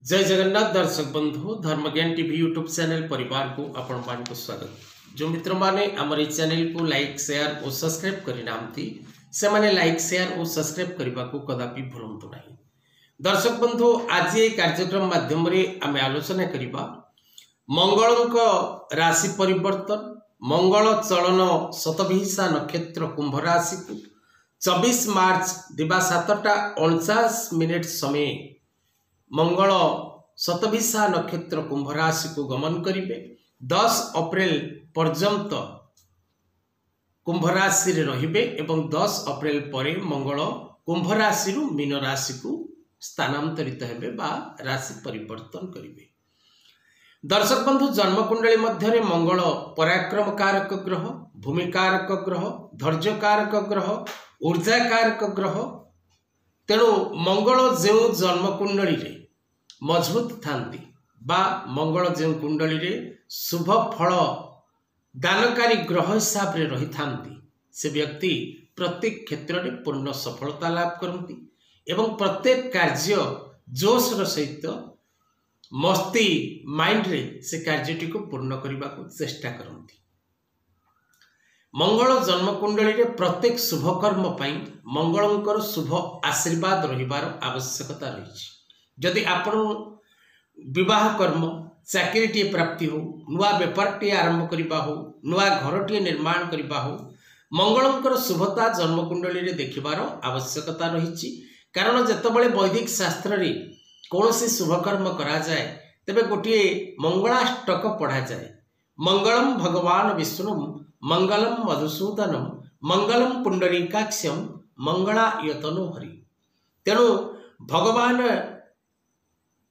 जय जगन्नाथ दर्शक बंधु धर्मज्ञान टीवी यूट्यूब चैनल परिवार को आपण मान को स्वागत। जो मित्र माने हमर चैनल को लाइक शेयर और सब्सक्राइब करिना से माने लाइक शेयर और सब्सक्राइब करबा को कदापि भूलंतु नहीं। दर्शक बंधु आज ये कार्यक्रम माध्यम रे आमे आलोचना करिबा मंगलक राशि परिवर्तन, मंगल चलन शतभिषा नक्षत्र कुंभ राशि को 24 मार्च दिबा 7:49 समय मंगल शतभिषा नक्षत्र कुंभ राशि को गमन करिवे। 10 अप्रैल पर्यंत कुंभ राशि रे रहिबे एवं 10 अप्रैल परे मंगल कुंभ राशि रु मीन राशि को स्थानांतरित हेबे बा राशि परिवर्तन करिवे। दर्शक बंधु जन्म कुंडली मध्य मंगल पराक्रम कारक ग्रह, भूमि कारक ग्रह, धैर्य कारक ग्रह, ऊर्जा कारक ग्रह। तेणु मंगल जो जन्म कुंडली रे मजबूत थांती बा मंगल जो कुंडली रे शुभ फल दानकारी ग्रह हिसाब रे रही थांती से व्यक्ति प्रत्येक क्षेत्र में पूर्ण सफलता लाभ करती एवं प्रत्येक कार्य जोश सहित मस्ती माइंड रे से कार्यटी को पूर्ण करने को चेष्टा करती। मंगल जन्म कुंडली रे प्रत्येक शुभ कर्म पाई मंगलंकर शुभ आशीर्वाद रहिबार आवश्यकता रही। जदि आपण विवाह कर्म चाकरी प्राप्ति हो, नुआ बेपार टी आरंभ करबा हो, नुआ घर टी निर्माण करबा हो, मंगलंकर शुभता जन्म कुंडली रे देखिबार आवश्यकता रही। कारण जेतबेले वैदिक शास्त्र रे कौनसी शुभ कर्म करा जाए तेबे गोटे मंगलाष्टक पढ़ा जाए। मंगलम भगवान विष्णु मंगलम मधुसूदनम मंगलम पुंडरीकाक्षम मंगलायतनो हरि। तेणु भगवान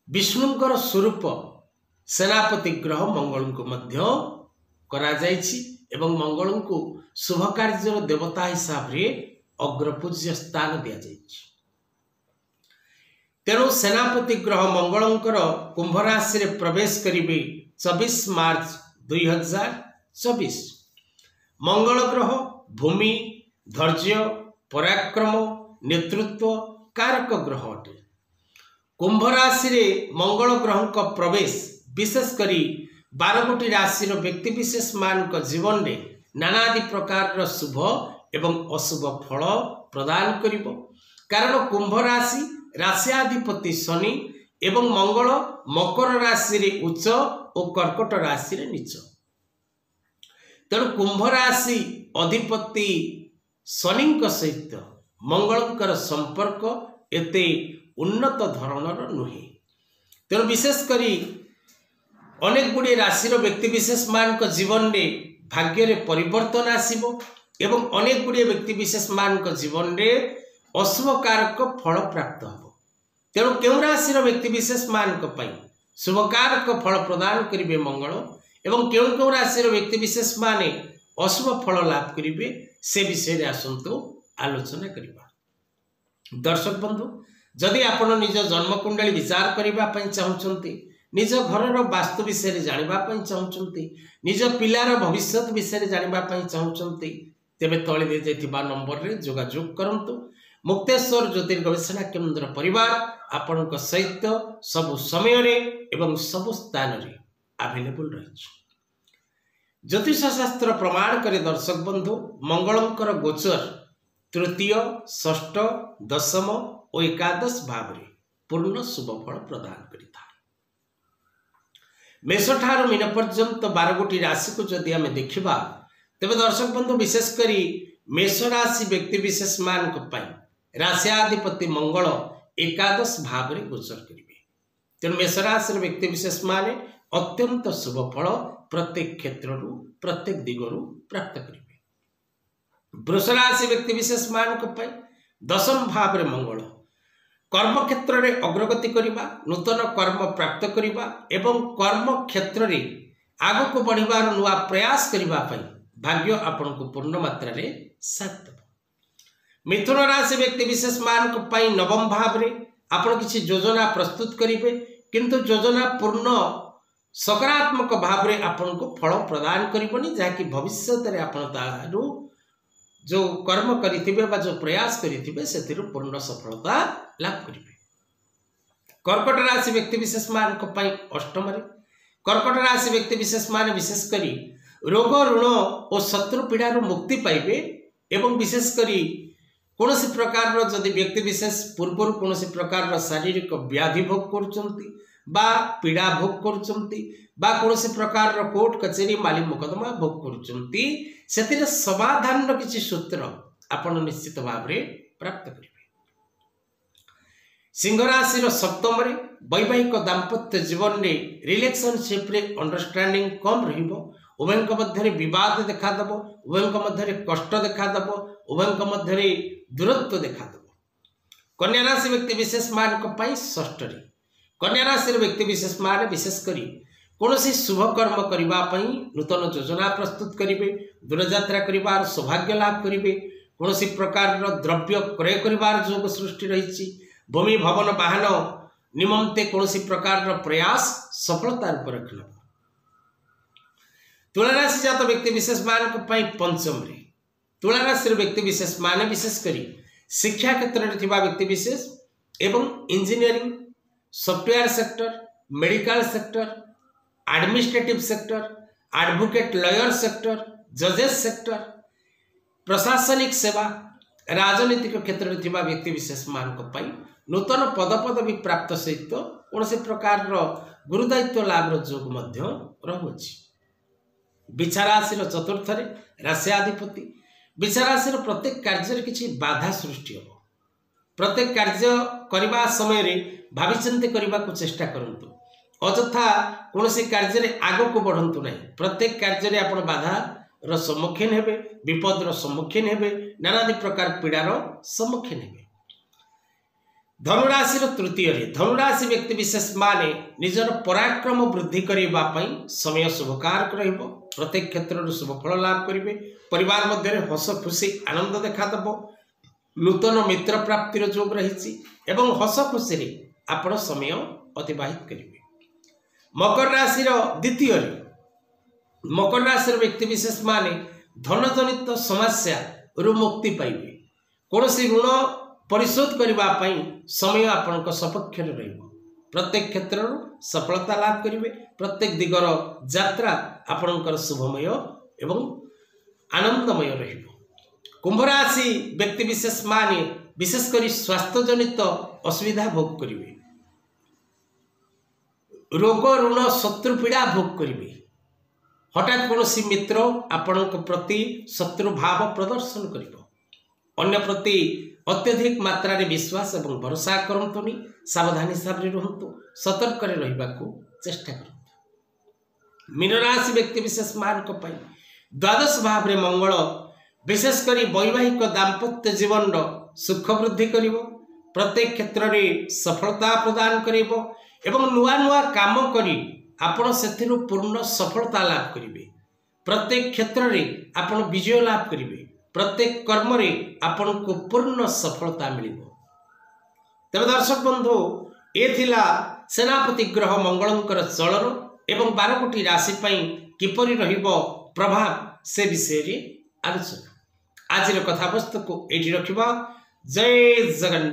विष्णुंकर स्वरूप सेनापति ग्रह मंगल को मध्य करा जाइछि एवं मंगल को शुभ कार्य देवता हिसाब रे अग्रपूज्य स्थान दिया जाइछि। तेणु सेनापति ग्रह मंगलंकर कुंभ राशि रे प्रवेश करिवे 24 मार्च 2024। मंगल ग्रह भूमि, धैर्य, पराक्रम, नेतृत्व कारक ग्रह अटे। कुंभ राशि रे मंगल ग्रह का प्रवेश विशेष करी 12 गोटी राशि व्यक्ति विशेष मान जीवन में नानादि प्रकार शुभ एवं अशुभ फल प्रदान करिबो। कारण कुंभ राशि राशियाधिपति शनि एवं मंगल मकर राशि रे उच्च और कर्कट राशि रे नीच। तेणु कुंभ राशि अधिपति शनि सहित मंगलंकर संपर्क एते उन्नत धरणर नुहे। तेणु विशेष करी अनेक गुड़े राशि व्यक्ति विशेष मान जीवन में भाग्य रे परिवर्तन आसिबो एवं अनेक गुड़े व्यक्ति विशेष मान जीवन में अशुभ कारक फल प्राप्त हो। तेणु क्यों राशि व्यक्ति विशेष मान शुभ कारक फल प्रदान करिवे मंगल एवं क्यों क्यों राशि व्यक्ति विशेष माने अशुभ फल लाभ करिवे से विषय आसंतु आलोचना करिबा। दर्शक बंधु जदि आपण निज जन्म कुंडली विचार करने चाहते, निज घर वास्तु विषय जानापी चाहते, निज पिलार भविष्य विषय जानापी चाहते तेबे तले दे जाइथिबा नंबर रे जोगाजोग करंतु। मुक्तेश्वर ज्योतिर्गवेषणा केंद्र परिवार आपण सहित सबु समय रे एवं सबु स्थान रे अवेलेबल रही। ज्योतिष शास्त्र प्रमाण करे दर्शक बंधु मंगलंकर गोचर तृतीय, षष्ठ, दशम और एकादश भाव रे पूर्ण शुभ फल प्रदान करिता। मेष ठार मीन पर्यंत 12 गोटी राशि को जदि आमे देखिबा तेबे दर्शक बंधु विशेष करी मेष राशि व्यक्ति विशेष मान राशियाधिपति मंगल एकादश भाव रे गोचर करिवे। तेणु मेष राशि व्यक्ति विशेष माने अत्यंत शुभ फल प्रत्येक क्षेत्र प्रत्येक दिगरु प्राप्त करिवे। वृष राशि व्यक्ति विशेष मान दशम भाव रे मंगल कर्म क्षेत्र रे अग्रगति करिबा, नूतन कर्म प्राप्त करिबा एवं कर्म क्षेत्र रे आगो को बढ़िबार नुआ प्रयास करिबा पई भाग्य आपन को पूर्ण मात्रा रे साथ देबो। मिथुन राशि व्यक्ति विशेष मान नवम भाव रे आपण किसी योजना प्रस्तुत करिवे किंतु योजना पूर्ण सकारात्मक भाव रे आपण को फल प्रदान करिबनी, जाकि भविष्य रे आपण तारू जो कर्म करिथिबे बा जो प्रयास करिथिबे सेतिरु पूर्ण सफलता लाभ करिवे। कर्कट राशि व्यक्ति विशेष मान अष्टम कर्कट राशि व्यक्ति विशेष मान विशेषकर रोग ऋण और शत्रु पीड़ार मुक्ति पाइबे एवं विशेषकर कौन प्रकार जदि व्यक्ति विशेष पूर्व कौन प्रकार शारीरिक व्याधि भोग कर पीड़ा भोग कर प्रकार कोर्ट कचेरी माली मुकदमा भोग कर समाधान किसी सूत्र आपण निश्चित भाव में प्राप्त करेंगे। सिंह राशि सप्तम वैवाहिक दाम्पत्य जीवन में रिलेशनशिप रे अंडरस्टैंडिंग कम रहिबो उभय मध्य विवाद देखादेव उभय मध्य कष्ट देखादेव उभय मध्य दूरत्व देखादेव। कन्या राशि व्यक्ति विशेष मान षष्ठ कन्या राशि व्यक्ति विशेष मान विशेषकर कौन शुभ कर्म करने नूतन योजना प्रस्तुत करेंगे दूरयात्रा कर सौभाग्य लाभ करेंगे कौन प्रकार द्रव्य क्रय कर योग सृष्टि रही भूमि भवन वाहन निमंते कौन प्रकार प्रयास सफलता रूप रखना। तुला राशि जात व्यक्ति विशेष मान पंचम तुला राशि व्यक्ति विशेष मान विशेषकर शिक्षा क्षेत्र में व्यक्ति विशेष एवं engineering software sector medical sector administrative sector advocate lawyer sector जजेस सेक्टर प्रशासनिक सेवा राजनीतिक क्षेत्र में व्यक्ति विशेष मान नूतन पदपदवी प्राप्त सहित कौन प्रकार गुरुदायित्व लाभ योग रहुछि। बिछा राशि चतुर्थ राशियाधिपति बिछा राशि प्रत्येक कार्य किसी बाधा सृष्टि हो प्रत्येक कार्य करने समय भाविचिंती करने को चेष्टा करंतु अଯଥା कौन कार्य आग को बढ़ंतु नहीं प्रत्येक कार्य आप बाधार सम्मुखीन हेबे विपदर सम्मुखीन हेबे नानादि प्रकार पीड़ार सम्मुखीन हेबे। धनुराशि तृतीय धनुराशि व्यक्ति विशेष माने निजर पराक्रम वृद्धि करने समय शुभकारक रहिबो प्रत्येक क्षेत्र शुभ फल लाभ करेंगे परिवार मध्य हस खुशी आनंद देखादेव नूतन मित्र प्राप्तिर योग रही एवं हस खुशी आपण समय अतिबाहित करेंगे। मकर राशि द्वितीय मकर राशि व्यक्ति विशेष माने धन जनित समस्या रु मुक्ति पाइबे कौन ऋण परिशोध करने समय आपण सपक्ष प्रत्येक क्षेत्र सफलता लाभ करेंगे प्रत्येक दिगर यात्रा आपणकर शुभमय एवं आनंदमय रहिबो। कुंभ राशि व्यक्ति विशेष माने विशेषकर स्वास्थ्य जनित असुविधा भोग करेंगे रोग ऋण शत्रु पीड़ा भोग करेंगे हठात कौन मित्र आपण प्रति शत्रु भाव प्रदर्शन कर अन्य प्रति अत्यधिक मात्रा रे विश्वास एवं भरोसा करंतुनी सावधानी हिसाब रे रहंतु सतर्क रे रहिबा को चेष्टा करंतु। मीन राशि व्यक्ति विशेष मान को पाई द्वादश भाव रे मंगल विशेषकर वैवाहिक दाम्पत्य जीवन सुख वृद्धि करिवो प्रत्येक क्षेत्र रे सफलता प्रदान करिवो एवं नुआ नुआ काम करी आपण सेथिरु पूर्ण सफलता लाभ करिवे प्रत्येक क्षेत्र रे आपण विजय लाभ करिवे प्रत्येक कर्म रे आपण को पूर्ण सफलता मिलिबो। तबे दर्शक बंधु ए थिला सेनापति ग्रह मंगलंकर चलन एवं 12 कोटी राशि पई किपरि रहिबो प्रभाव से विषय रे आलोचना आज कथा वस्तु को एठी रखिबा। जय जगन्नाथ।